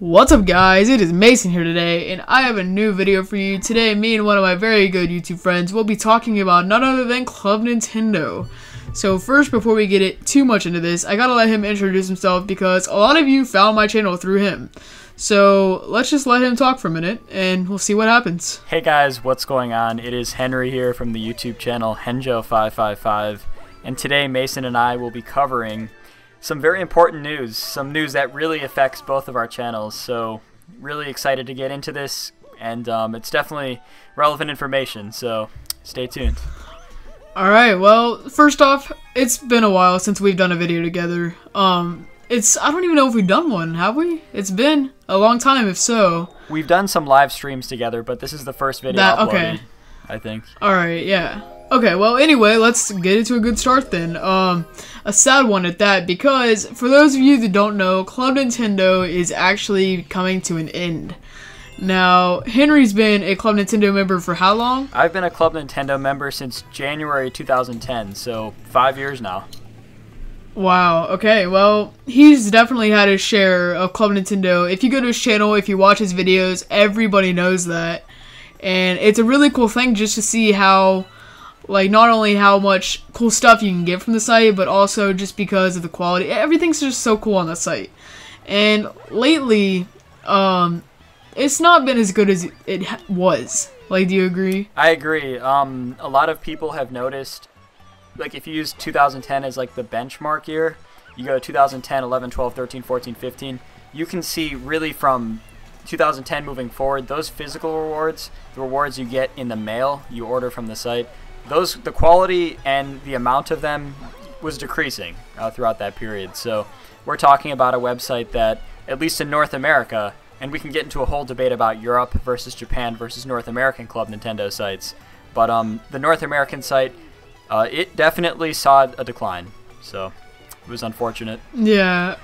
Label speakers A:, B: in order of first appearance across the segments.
A: What's up guys, it is Mason here today, and I have a new video for you. Today, me and one of my very good YouTube friends will be talking about none other than Club Nintendo. So first, before we get it too much into this, I gotta let him introduce himself because a lot of you found my channel through him. So let's just let him talk for a minute, and we'll see what happens.
B: Hey guys, what's going on? It is Henry here from the YouTube channel Henjo555, and today Mason and I will be covering some very important news, some news that really affects both of our channels, so really excited to get into this, and it's definitely relevant information, so stay tuned.
A: Alright, well, first off, it's been a while since we've done a video together. I don't even know if we've done one, have we? It's been a long time, if so. We've
B: done some live streams together, but this is the first video uploaded, I think.
A: Alright, yeah. Okay, well, anyway, let's get into a good start then. A sad one at that, because for those of you that don't know, Club Nintendo is actually coming to an end. Now, Henry's been a Club Nintendo member for how long?
B: I've been a Club Nintendo member since January 2010, so 5 years now.
A: Wow, okay, well, he's definitely had his share of Club Nintendo. If you go to his channel, if you watch his videos, everybody knows that. And it's a really cool thing just to see how, like, not only how much cool stuff you can get from the site, but also just because of the quality. Everything's just so cool on the site. And lately, it's not been as good as it was. Like, do you agree?
B: I agree. A lot of people have noticed, like, if you use 2010 as, like, the benchmark year, you go 2010, 11, 12, 13, 14, 15, you can see really from 2010 moving forward, those physical rewards, the rewards you get in the mail, you order from the site, the quality and the amount of them was decreasing throughout that period. So we're talking about a website that, at least in North America, and we can get into a whole debate about Europe versus Japan versus North American Club Nintendo sites, but the North American site, it definitely saw a decline, so it was unfortunate. Yeah,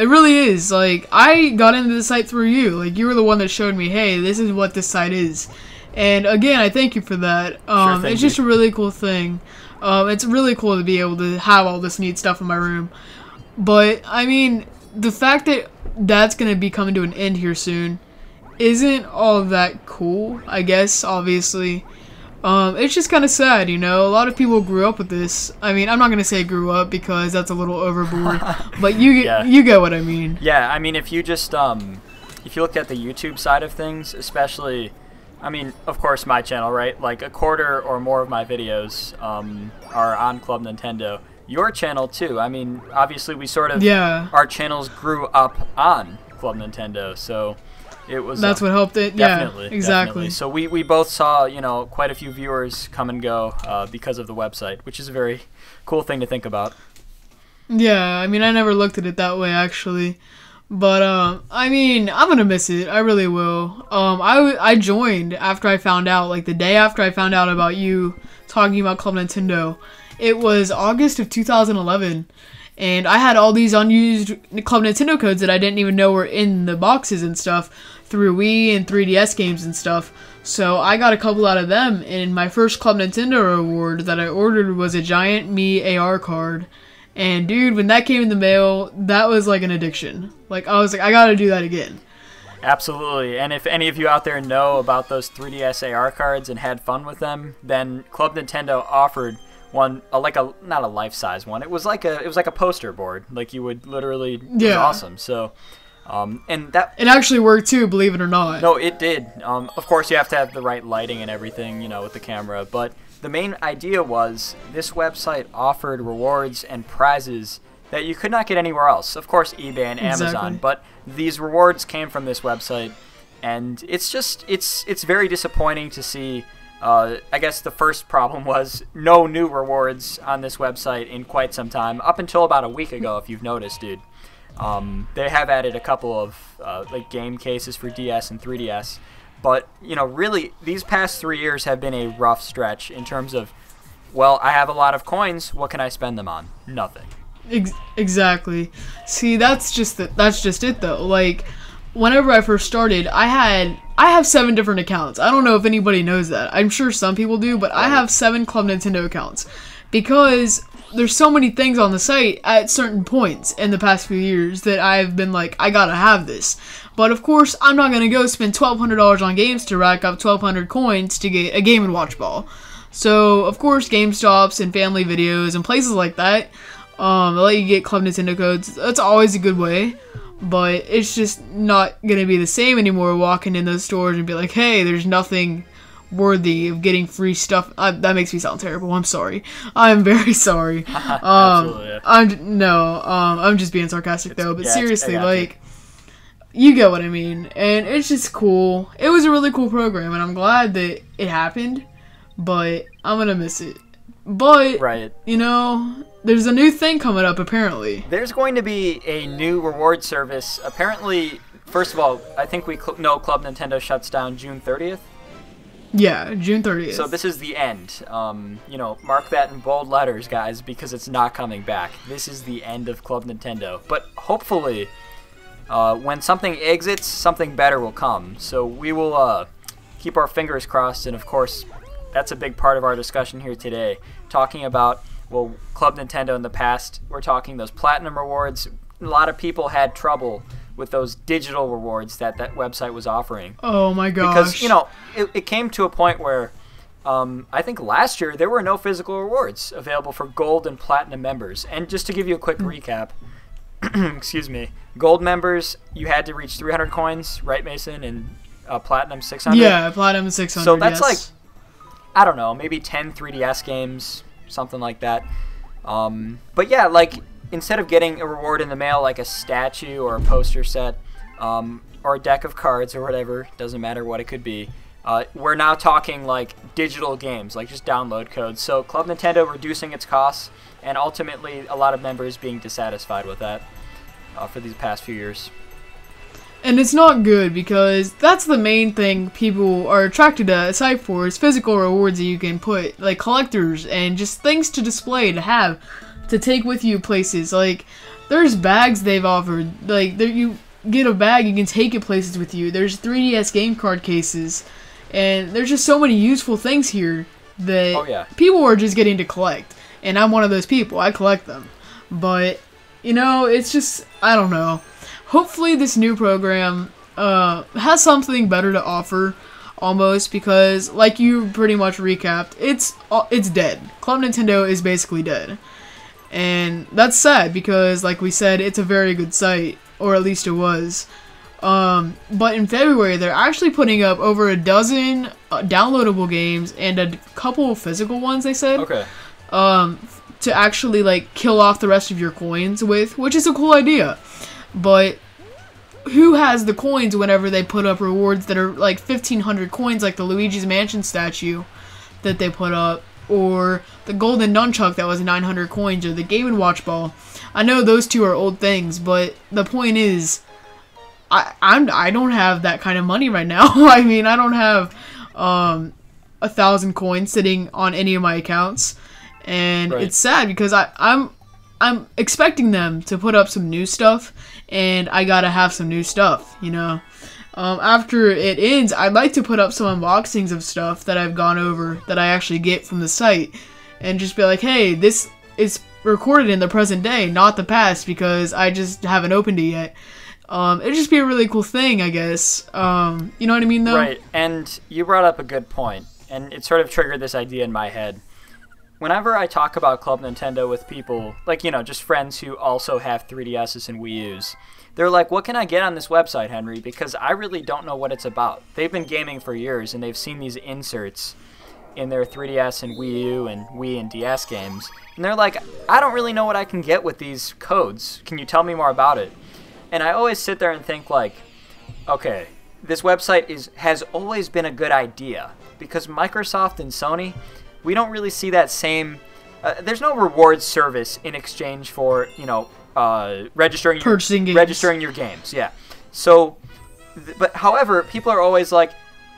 A: it really is. Like, I got into the site through you. Like, you were the one that showed me, hey, this is what this site is. And again, I thank you for that.
B: Sure thing,
A: it's just a really cool thing. It's really cool to be able to have all this neat stuff in my room. But, I mean, the fact that that's going to be coming to an end here soon isn't all that cool, I guess, obviously. It's just kind of sad, you know? A lot of people grew up with this. I mean, I'm not going to say grew up because that's a little overboard. But you get what I mean.
B: Yeah, I mean, if you just, if you look at the YouTube side of things, especially, I mean, of course, my channel, right? Like, a quarter or more of my videos are on Club Nintendo. Your channel, too. I mean, obviously, we sort of, our channels grew up on Club Nintendo, so it was...
A: That's what helped it,
B: definitely,
A: yeah, exactly.
B: Definitely. So we both saw, you know, quite a few viewers come and go because of the website, which is a very cool thing to think about.
A: Yeah, I mean, I never looked at it that way, actually. But, I mean, I'm gonna miss it. I really will. I joined after I found out, like, the day after I found out about you talking about Club Nintendo. It was August of 2011, and I had all these unused Club Nintendo codes that I didn't even know were in the boxes and stuff through Wii and 3DS games and stuff. So I got a couple out of them, and my first Club Nintendo reward that I ordered was a giant Mii AR card. And dude, when that came in the mail, that was like an addiction. Like, I was like, I gotta do that again.
B: Absolutely. And if any of you out there know about those 3DS AR cards and had fun with them, then Club Nintendo offered one, not a life-size one. It was like a poster board. Like, you would literally, it was awesome. So, and that...
A: It actually worked too, believe it or not.
B: No, it did. Of course, you have to have the right lighting and everything, you know, with the camera, but the main idea was this website offered rewards and prizes that you could not get anywhere else. Of course, eBay and Amazon, but these rewards came from this website, and it's just, it's very disappointing to see. I guess the first problem was no new rewards on this website in quite some time, up until about a week ago, if you've noticed, dude. They have added a couple of like game cases for DS and 3DS, but, you know, really, these past 3 years have been a rough stretch in terms of, well, I have a lot of coins, what can I spend them on? Nothing.
A: Exactly. See, that's just it, though. Like, whenever I first started, I have 7 different accounts. I don't know if anybody knows that. I'm sure some people do, but I have 7 Club Nintendo accounts. because there's so many things on the site at certain points in the past few years that I've been like, I gotta have this. But of course, I'm not gonna go spend $1,200 on games to rack up 1,200 coins to get a Game & Watch ball. So, of course, GameStops and Family Videos and places like that, they let you get Club Nintendo codes. That's always a good way. But it's just not gonna be the same anymore walking in those stores and be like, hey, there's nothing worthy of getting free stuff. That makes me sound terrible. I'm sorry. I'm very sorry.
B: Absolutely.
A: I'm just being sarcastic though. But seriously, like, you get what I mean. And it's just cool. It was a really cool program, and I'm glad that it happened. But I'm gonna miss it. But
B: right.
A: You know, there's a new thing coming up. Apparently,
B: there's going to be a new reward service. Apparently, first of all, I think we know Club Nintendo shuts down June 30th.
A: Yeah, June 30th.
B: So this is the end. You know, mark that in bold letters, guys, because it's not coming back. This is the end of Club Nintendo. But hopefully, when something exits, something better will come. So we will keep our fingers crossed, and of course, that's a big part of our discussion here today. Talking about, well, Club Nintendo in the past, we're talking those platinum rewards. A lot of people had trouble with those digital rewards that website was offering.
A: Oh my gosh.
B: Because, you know, it came to a point where I think last year there were no physical rewards available for gold and platinum members. And just to give you a quick recap, excuse me, gold members, you had to reach 300 coins, right, Mason? And platinum 600?
A: Yeah, platinum 600,
B: so that's
A: yes.
B: like, I don't know, maybe 10 3DS games, something like that. But yeah, like, instead of getting a reward in the mail like a statue or a poster set or a deck of cards or whatever, doesn't matter what it could be, we're now talking like digital games, like just download codes. So Club Nintendo reducing its costs, and ultimately a lot of members being dissatisfied with that for these past few years.
A: And it's not good, because that's the main thing people are attracted to a site for, is physical rewards that you can put, like collectors and just things to display, to have, to take with you places. Like, there's bags they've offered. Like, you get a bag, you can take it places with you. There's 3DS game card cases. And there's just so many useful things here that people are just getting to collect. And I'm one of those people. I collect them. But, you know, it's just, I don't know. Hopefully this new program has something better to offer, almost, because, like you pretty much recapped, it's dead. Club Nintendo is basically dead. And that's sad, because, like we said, it's a very good site, or at least it was. But in February, they're actually putting up over a dozen downloadable games and a couple of physical ones, they said.
B: Okay.
A: To actually, like, kill off the rest of your coins with, which is a cool idea. But who has the coins whenever they put up rewards that are like 1,500 coins, like the Luigi's Mansion statue that they put up, or the golden nunchuck that was 900 coins, or the Game & Watch ball? I know those two are old things, but the point is, I don't have that kind of money right now. I mean, I don't have 1,000 coins sitting on any of my accounts, and it's sad, because I'm expecting them to put up some new stuff, and I gotta have some new stuff, you know. After it ends, I'd like to put up some unboxings of stuff that I've gone over, that I actually get from the site, and just be like, hey, this is recorded in the present day, not the past, because I just haven't opened it yet. It'd just be a really cool thing, I guess. You know what I mean, though?
B: Right, and you brought up a good point, and it sort of triggered this idea in my head. Whenever I talk about Club Nintendo with people, like, you know, just friends who also have 3DSs and Wii U's, they're like, what can I get on this website, Henry? Because I really don't know what it's about. They've been gaming for years, and they've seen these inserts in their 3DS and Wii U and Wii and DS games, and they're like, I don't really know what I can get with these codes. Can you tell me more about it? And I always sit there and think, like, okay, this website has always been a good idea, because Microsoft and Sony, we don't really see that same. There's no reward service in exchange for, you know, registering your games. Yeah. So, but however, people are always like,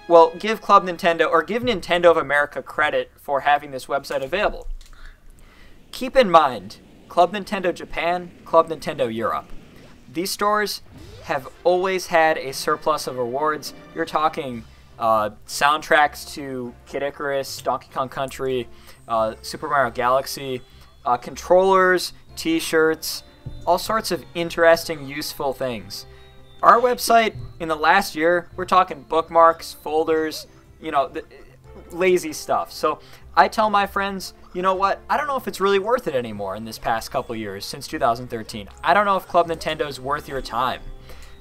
B: well, give Club Nintendo or give Nintendo of America credit for having this website available. Keep in mind, Club Nintendo Japan, Club Nintendo Europe. These stores have always had a surplus of rewards. You're talking soundtracks to Kid Icarus, Donkey Kong Country, Super Mario Galaxy, controllers, T-shirts, all sorts of interesting, useful things. Our website in the last year, we're talking bookmarks, folders, lazy stuff. So I tell my friends, you know what? I don't know if it's really worth it anymore in this past couple years since 2013. I don't know if Club Nintendo is worth your time.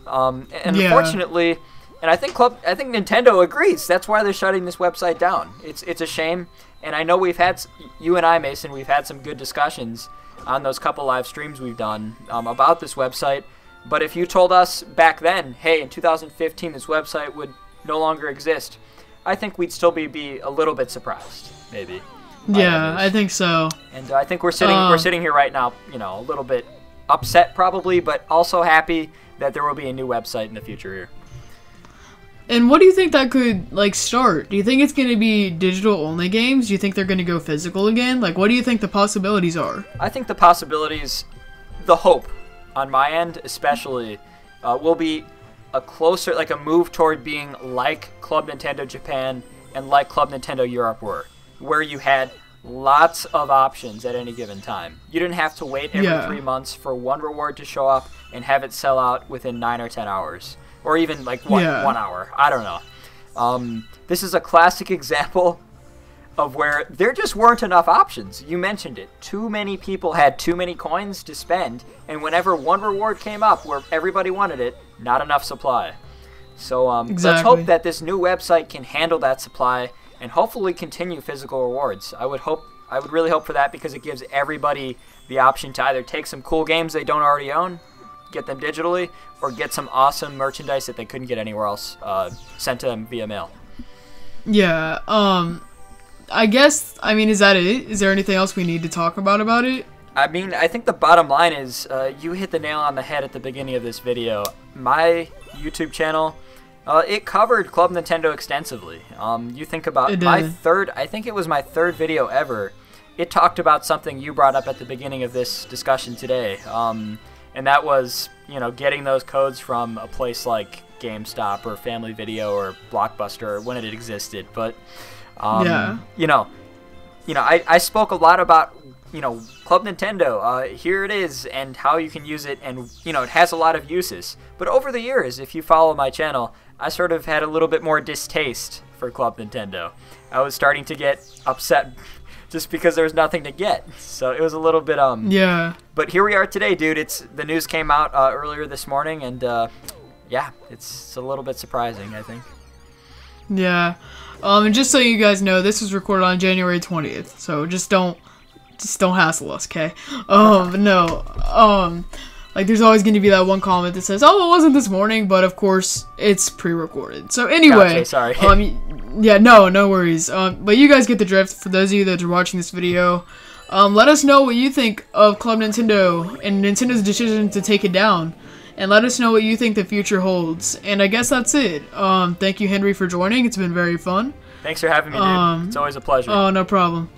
B: Unfortunately, and I think Nintendo agrees. That's why they're shutting this website down. It's a shame. And I know you and I, Mason, we've had some good discussions on those couple live streams we've done about this website. But if you told us back then, hey, in 2015 this website would no longer exist, I think we'd still be a little bit surprised, maybe.
A: Yeah, I think so.
B: And I think we're sitting here right now, a little bit upset probably, but also happy that there will be a new website in the future here.
A: And what do you think that could start? Do you think it's going to be digital only games? Do you think they're going to go physical again? What do you think the possibilities are?
B: I think the possibilities, the hope on my end especially, will be a move toward being like Club Nintendo Japan and like Club Nintendo Europe were, where you had lots of options at any given time. You didn't have to wait every 3 months for one reward to show up and have it sell out within 9 or 10 hours. Or even 1 hour. I don't know. This is a classic example of where there just weren't enough options. You mentioned it. Too many people had too many coins to spend, and whenever one reward came up where everybody wanted it, not enough supply. So let's hope that this new website can handle that supply and hopefully continue physical rewards. I would really hope for that, because it gives everybody the option to either take some cool games they don't already own, get them digitally, or get some awesome merchandise that they couldn't get anywhere else sent to them via mail.
A: Yeah, I guess, is that it? Is there anything else we need to talk about it?
B: I think the bottom line is you hit the nail on the head at the beginning of this video. my YouTube channel, it covered Club Nintendo extensively. You think about my third video ever. It talked about something you brought up at the beginning of this discussion today. And that was, getting those codes from a place like GameStop or Family Video or Blockbuster when it existed. But, I spoke a lot about, Club Nintendo. Here it is and how you can use it. And, it has a lot of uses. But over the years, if you follow my channel, I sort of had a little bit more distaste for Club Nintendo. I was starting to get upset just because there was nothing to get. So it was a little bit,
A: Yeah.
B: But here we are today, dude. The news came out earlier this morning, and, it's a little bit surprising, I think.
A: Yeah. And just so you guys know, this was recorded on January 20th, so just don't hassle us, okay? No. There's always going to be that one comment that says, oh, it wasn't this morning, but of course, it's pre-recorded. So anyway.
B: Gotcha, sorry.
A: Yeah, no worries. But you guys get the drift. For those of you that are watching this video, let us know what you think of Club Nintendo and Nintendo's decision to take it down. And let us know what you think the future holds. And I guess that's it. Thank you, Henry, for joining. It's been very fun.
B: Thanks for having me, dude. It's always a pleasure.
A: Oh, no problem.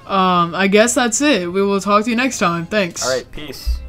A: I guess that's it. We will talk to you next time. Thanks.
B: All right, peace.